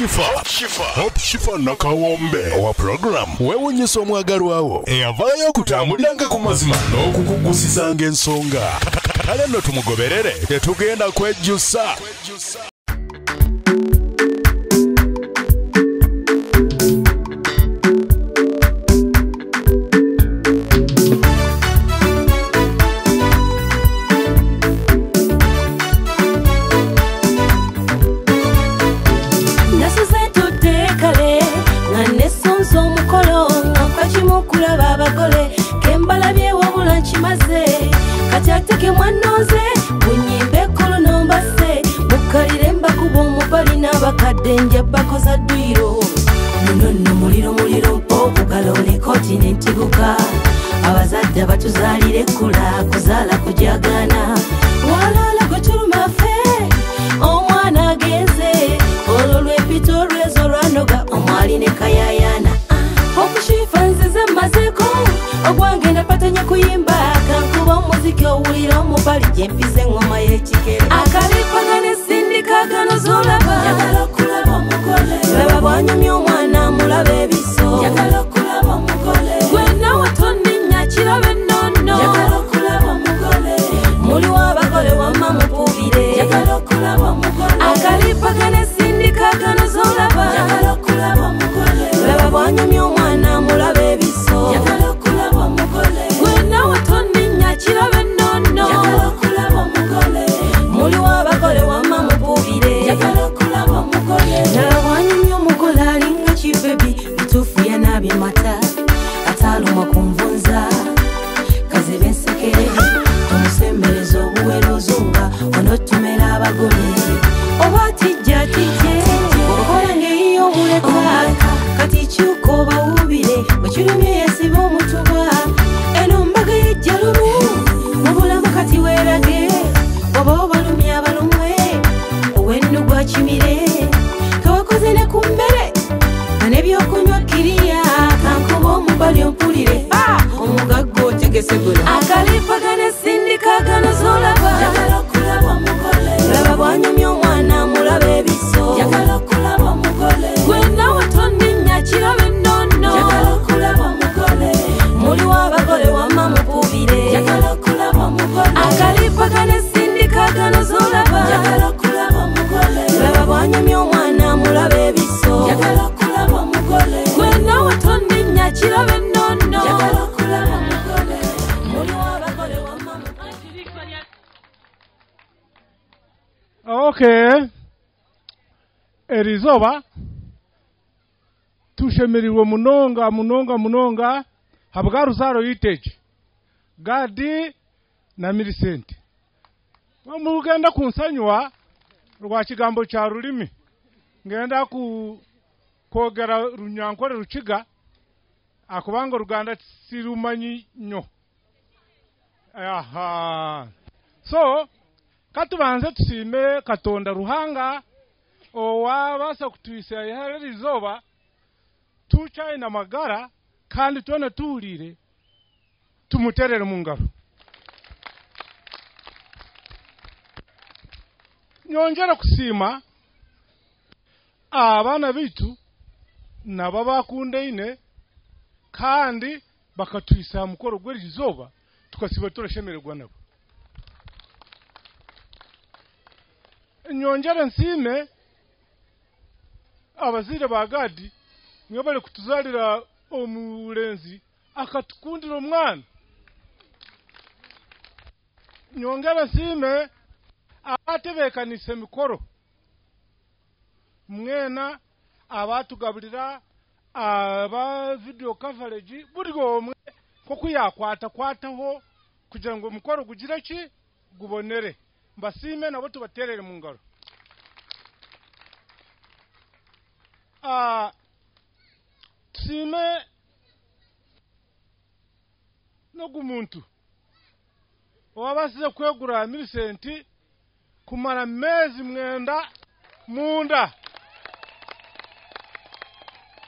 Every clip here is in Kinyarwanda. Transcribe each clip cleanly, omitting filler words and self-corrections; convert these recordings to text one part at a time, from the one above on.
Hope Shifa nakawombe owa program wewunyisa omwagalwawo eyavaayo kutambuliranga ku mazima n'okukugusizanga ensonga kale nno tumugoberere tetugenda kwejjusa. Ateke mwanoze bunyimbe kolo nombase mukalire mbakubo mubali n'abakadde nja bakoza dduyiro munono muliro mpoogalo ne kontinenti guka abazadde batuzaalire kula kuzaala kujagana walala gweturumafe omwana agenze olwo lwempita olwezo lwanoga omwali ne kayayana okushifa nzize mazeko ogwange napatanya kuyimba kankuba omuziki owulira omubali gyempize engoma y'ekikere akalipagane sindikagano zolaba yagala okulaba omugole laba bwanyumya omwana mulaba ebiso yagala okulaba omugole gwena watonninya kiraba ennono yagala okulaba omugole muliwo abagole wamma mupubire yagala okulaba omugole akalipagane sindikagano zolaba yagala okulaba omugole laba bwanyumya omwana mulaba ebiso yagala okulaba omugole gwena watonninya kiraba ennono yagala okulaba omugole muliwo abagole wamma mupubire yagala okulaba omugole laba bwanyumya omugole alinga kibebi bituufu yanaabye mata ataalumwa ku nvunza kazibe ensekere tumusembereza obuwero ozunga onotumera abagole oba tijja okola ngeyiyo omuleka kati kyuka obawubire bwekirumye yesiba omutuba eno mbaga yejja lumu mu bulamu kati weerage oba obalumya abalumwe owennu gwa kimire kawakoze ne ku mmere n'ebyokunywa kiriya kankuba omubali ompulire omugagga otegese guno akalipagane sindikagano zolaba yagala okulaba omugole laba bwanyumya omwana mulaba ebiso yagala okulaba omugole gwena watonninya kiraba ennono yagala okulaba omugole muliwo abagole wamma mupubire yagala okulaba omugole akalipagane sindikagano zolaba yagala okulaba omugole laba bwanyumya omwana mulaba ebiso yagala okulaba omugole gwena watonninya kiraba ennono yagala okulaba omugole muliwo abagole wamma mupubire. Okay. Erizoba tushemerirwe munonga habwa Ruzaro Heritage Gadi na Milicent mugenda kunsanywa rwa kigambo kya rulimi ngenda kogera runyankore rukiga akubanga Ruganda sirumanyi nnyo so katubanze tusime Katonda Ruhanga owabasa kutwisa Erizoba tucaina magara kandi tone tuulire tumuterere mu ngaro. Nyongera kusima abana bitu nabo bakundeine kandi bakatwisa mukoro gw'Erizoba tukasiba turashemererwa nabo. Nyongera nsime abazire ba Gadi niyo bali kutuzalira omulenzi akatukundira omwana. Nyongera nsime abatebekanise mikoro mwena abatugabulira aba video coverage buri omwe ko kuyakwataho kugira ngo mukoro gugira ki gubonere mbasime nabo tubaterere mu ngaro. Sime no gumuntu wabasize kwegura Milicent kumara mezi mwenda munda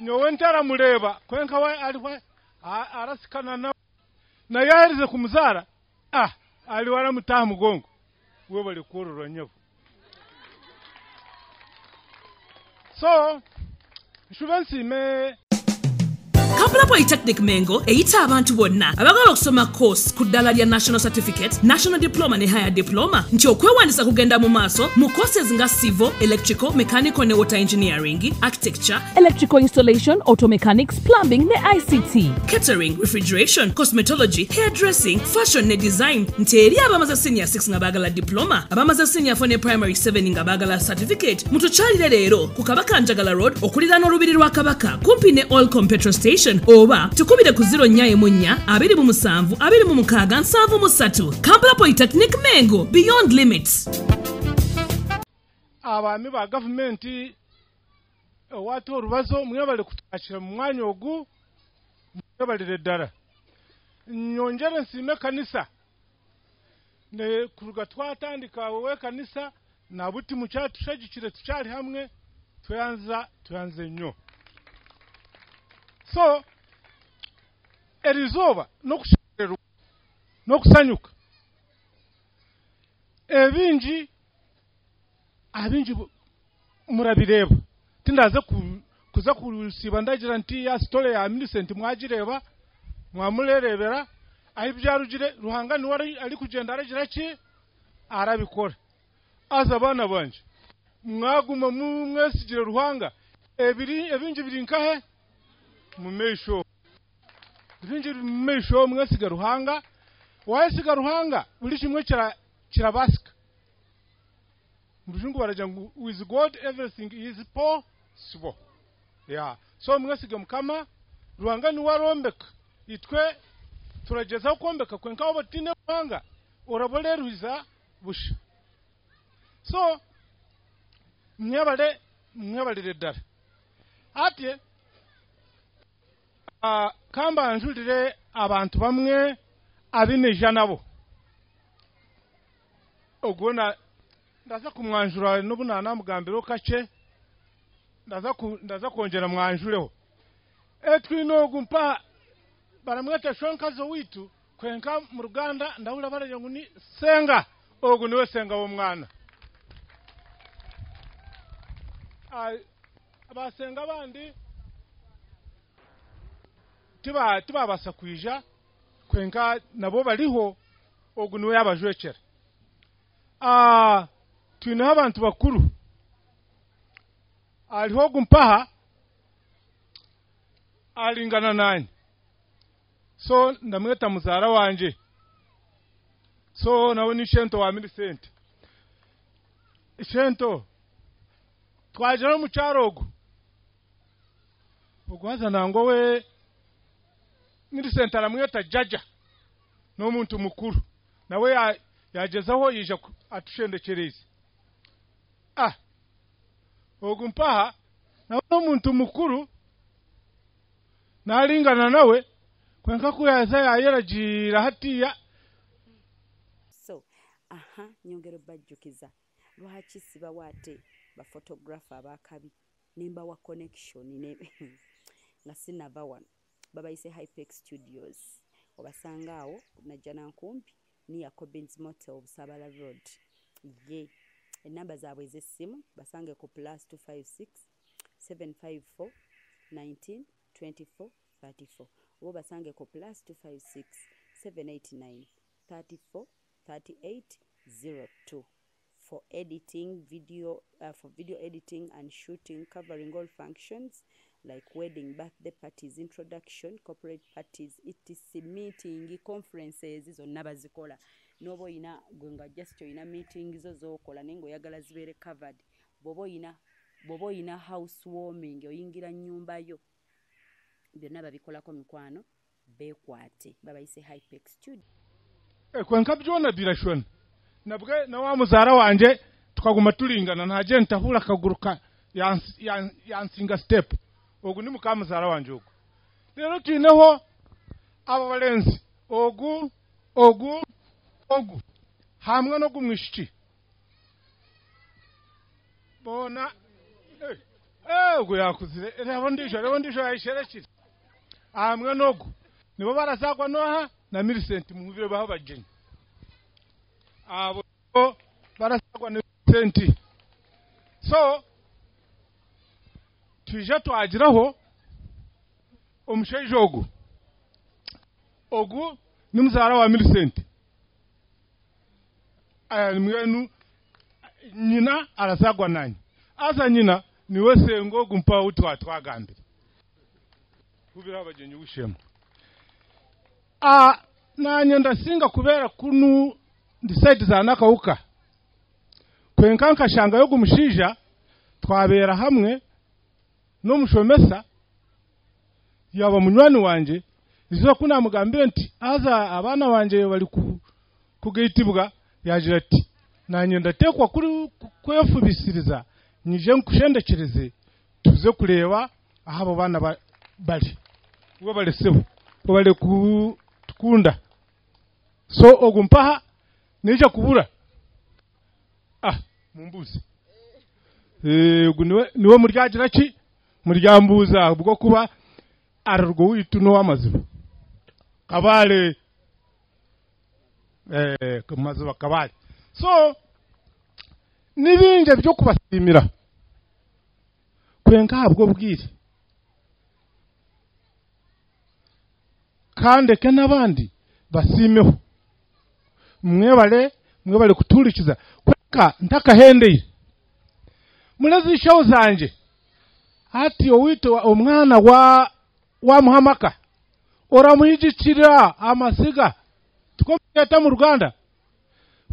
nyowe ntara muleba kwenka wa aliwa arasikana na yarize kumuzara aliwara mutaha mugongo we bali kurura nyevu So shuvensi me Kampala Polytechnic Mengo eyita abantu bonna abagala okusoma course ku ddala lya National Certificate, National Diploma ne Higher Diploma nti okwewandisa kugenda mu maaso mu courses nga Civil, Electrical, Mechanical ne Water Engineering, Architecture, Electrical Installation, Auto Mechanics, Plumbing ne ICT, Catering, Refrigeration, Cosmetology, Hairdressing, Fashion ne Design nti eri abamaze Senior 6 nga baagala Diploma, abamaze Senior 4 ne Primary 7 nga baagala Certificate, mutukyalire leero ku Kabaka Njagala Road okuliraana olubiri lwa Kabaka kumpi ne Allcom Petrol Station oba tukubire ku 0-4-27-26-73 Kampala Polytechnic Mengo, beyond limits. Abami ba government watu orubazo mwebale kutwakira mu mwanya ogu mwebale ddala nyongere nsime kanisa ne kuruga twatandika we kanisa na buti mu cyatushagikire tucyali hamwe tuyanze nnyo. So erizoba no kusanyuka abinji murabireba tindaze kuza kusiba ndagira nti ya story ya Millicent mwagireba mwamulerebera ahibyarugire ruhangani wari ari kugenda aragira ki arabikora aza bana banje mwaguma mu mwesigire ruhanga ebinji biri nkahe mu mesho mwesiga ruhanga wayesiga ruhanga buri kimwe kirabasika mujungu baraja ngo with God everything is possible. Yeah, so mwesiga mukama ruhanga ni warombeka itwe turageza kombeka kwenka obatine ruhanga oraboleruza busha. So mwebale dara ati kamba njulire abantu bamwe abineja nabo ogona ndaza kumwanjura n'obunana mugambiro kache ndaza kongera mwanjureho etwino gumpa baramweta shonkazo witu kwenka mu Ruganda ndabura baraje nguni senga ogu niwe senga wo mwana abasenga bandi tiba basakwija kwenka nabo baliho ogu niwe yabajwekera. Twina abantu bakuru aliho gumpaha alingana nani, so ndamweta muzara wanje, so nawe ni Shento wa Millicent. Shento twajara mu cyarogo ogwaza nango we Millicent aramweta jaja no muntu mukuru nawe yagezaho yija atushendekereze ogumpaha nawe no muntu mukuru nalingana nawe kwenka kuyaza yayeragira hatiya. So nyongero bajjukiza lwaki siba wate ba photographer abakabi nimba wa connection ne nga sinava wano babayise Hypex Studios obasangaawo najjana nkumpi ni ya Cobbins Motel Busabala Road. Ye enamba zaabwe ez'essimu basange ku +256 754 19 24 34 obo basange ku +256 789 34 38 02 for editing video editing and shooting, covering all functions like wedding, birthday parties, introduction, corporate parties, etc, meeting, conferences zonna bazikola. Nobo ina gwenga just ina meetings zo kola nengo yagala zibere covered. Bobo ina housewarming oyingira nyumba yo byonna babikolako mikwano bekwate babayise Hypex Studio. Kwenka byona birashona nabwe na wa muzara wanje tukaguma tulingana ntaje ntahura kaguruka yansinga step ogu ni mukamuzara wanje ogu rero tineho aba balenzi ogu hamwe no gumwishiki bona ogu yakuzire rero ndisho yayisherekire hamwe nogu nibo barazagwa noha na Millicent muhubire baho bajeni abo barasagwa ne senti. So tuje twagiraho omushaija ogu ni muzara wa Millicent mwenu nyina arasagwa nanyi asa nyina niwe sengo gumpa utwa twagambira kubira abagenyi ushema nanye ndasinga kubera kunu decide za nakauka kwenkanka shanga yo gumushija twabera hamwe no mushomesa yaba munywani wanje izo kuna mugambire nti aza abana wanje bali kugeitibwa yagira ati nanye ndatekwa kuri kwefubisiriza nije nkushendekereze tuze kureba ahabo bana bali uwe bali sebo bali kunda so ogumpaha nije kubura mumbuzi niwe muryagira ki muryambuza ubwo kuba ararwo wituno w'amaziba kabale kamaziba kabale so nibinje byo kubasimira kwenka habwo bwire kandi ke nabandi basimeho mwebale kuturikiza kwenka ntakahendeye mulazishaho zanje hati owito omwana wa muhamaka oramuhijikira amasiga tukometa mu Rwanda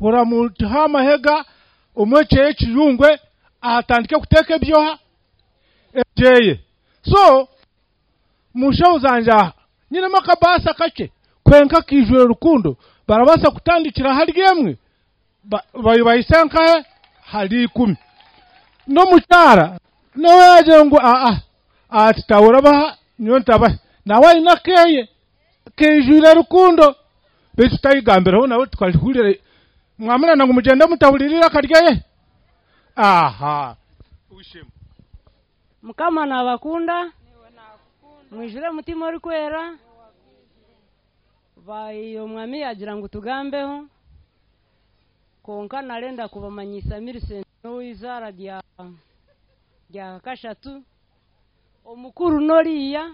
oramuhama hega omwece kirungwe atandike kuteka byoha ejeye so mushaho zanje nyina makabasa kake kwenka kijwe rukundo barabasa kutandikira hari gemwe bayisanka hari 10 no mucyara nawe yaje ngo ati tawura ba nyontaba nawe inakeye kejure rukundo betu tayigambiraho nawe twalihurire mwamana nangu mugenda mutahulirira karyaye ushema mukama nabakunda mwijure mutima uri kwera bayo mwami yagira ngo tugambeho konka narenda kubamanyisa Millicent no izara rya kashatu omukuru noriya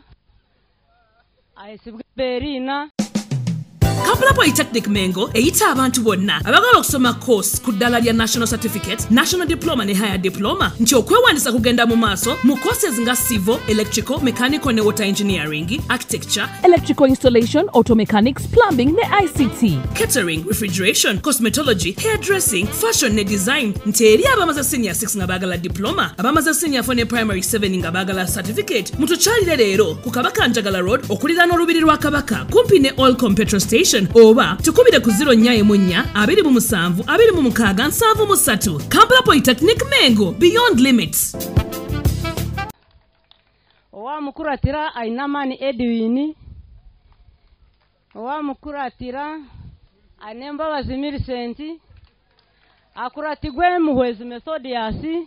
ayesibwe Berina Kampala Polytechnic Mengo eyita abantu bonna abagala okusoma course ku ddala lya National Certificate, National Diploma ne Higher Diploma nti okwewandisa kugenda mu maaso mu courses nga Civil, Electrical, Mechanical ne Water Engineering, Architecture, Electrical Installation, Auto Mechanics, Plumbing ne ICT, Catering, Refrigeration, Cosmetology, Hairdressing, Fashion ne Design nti eri abamaze Senior 6 nga bagala Diploma, abamaze Senior 4 ne Primary 7 nga bagala Certificate mutukyalire leero ku Kabaka Njagala Road okuliraana olubiri lwa Kabaka kumpi ne Allcom Petrol Station oba tukubire ku 0-4-2-27-7-3 Kampala Polytechnic Mengo, beyond limits. Owa mukuratira Ainamani Edwin, owa mukuratira Anembabazi Millicent, akuratigwe Muhwezi Methodius,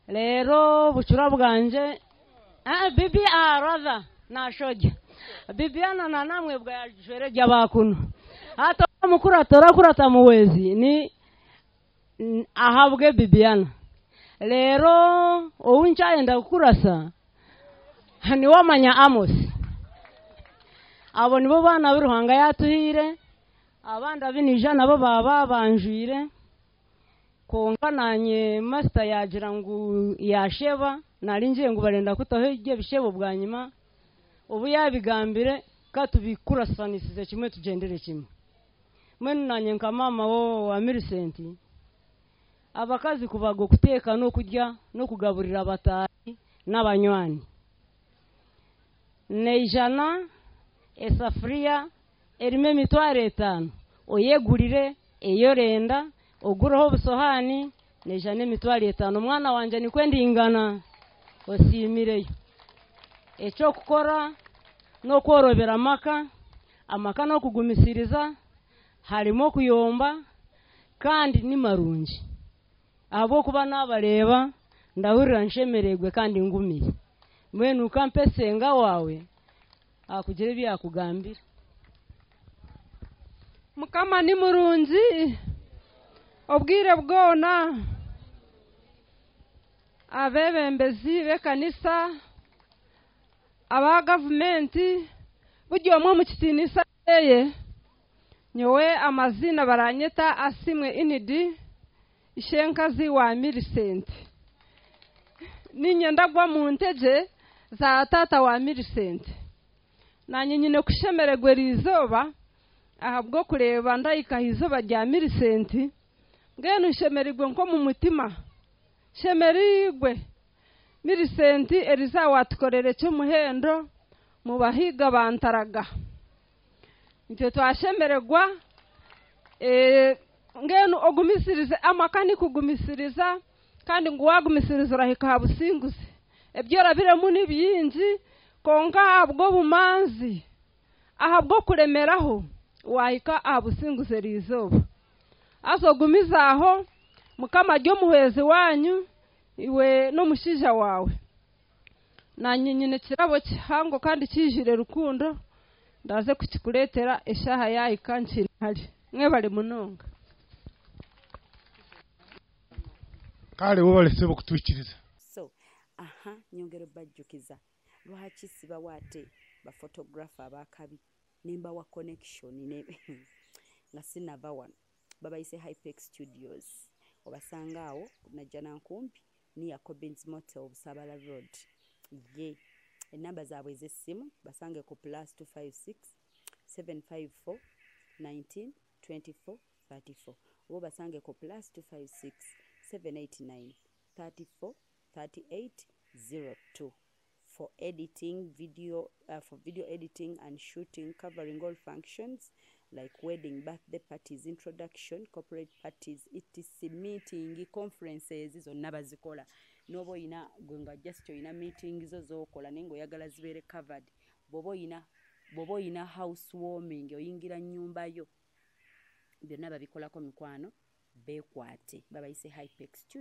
lero buchura bwanje bibi rather nashoja Bibiana na namwe bwa yajwere jabakuno hata mukuratora kurata Muhwezi ni ahabwe Bibiana lero owunchaenda kurasa ni wamanya Amos abo nibo bana biruhanga yatuhire abanda binija nabo baba banjwire konka nanye master yagira ngo yasheba narinje ngo barenda kutaho bishebo bwanyuma ubu yabigambire katubikurasanisize kimwe tugendere kimwe mwenu nanye nka mama wa Millicent abakazi kubago kuteka no kujya no kugaburira abatari n'abanywani nejana esafria erime mitware 5 oyegurire eyorenda oguraho busohani nejane mitware 5 mwana wanje ni kwendingana osimireyo echo kukora no kworobera amaka no kugumisiriza harimo kuyomba kandi ni marungi abo kuba nabareba ndahurira nshemeregwe kandi ngumiye mwenu ukampesenga wawe akugire byakugambira mukama ni murunzi obwire bwona abebembezi b'ekanisa aba gavumenti buryo omwe mu kitinisa ye nyowe amazina baranyeta Asimwe Inidi ishenkazi wa Millicent ninyenda gwa mu nteje za tata wa Millicent nanye nyine kushemeregwe rizoba ahabwo kureba ndayika izuba rya Millicent ngene nshemerigwe nko mu mutima shemerigwe Millicent eriza watukorere cyo muhendo mu bahiga bantaraga nte twashemeregwa ngene ogumisirize amakani kugumisiriza kandi ngo wagumisiriza urahika habusinguze ebyo rabire muni byinji konka habwo bumanzi ahabwo kuremeraho wahika abusinguze rizoba azogumizaho mukama ryo muhezi wanyu iwe no mushija wawe nanyinyine kirabo kihango kandi kijire rukundo ndaze kukikuletera eshaha yahika nkiri mwe bali munonga kale wobalese bokutwikiriza so nyongero bajjukiza lwaki siba wate ba photographer abakabi nimba wa connection ne nga sinava wano babayise Hypex Studios obasanga awo najana nkumpi ni Yakobins Motel Busabala Road ye enamba zaabwe z'essimu basange ku +256 754 19 24 34 obo basange ku +256 789 34 38 02 for editing video editing and shooting covering all functions like wedding, birthday parties, introduction, corporate parties, etc, meeting, conferences zonna bazikola nobo ina gwenga just ina meetings zozokola nengo yagala zibere covered bobo ina housewarming oyingira nyumba yo byonna babikolako mikwano bekwate babayise Hypex Studio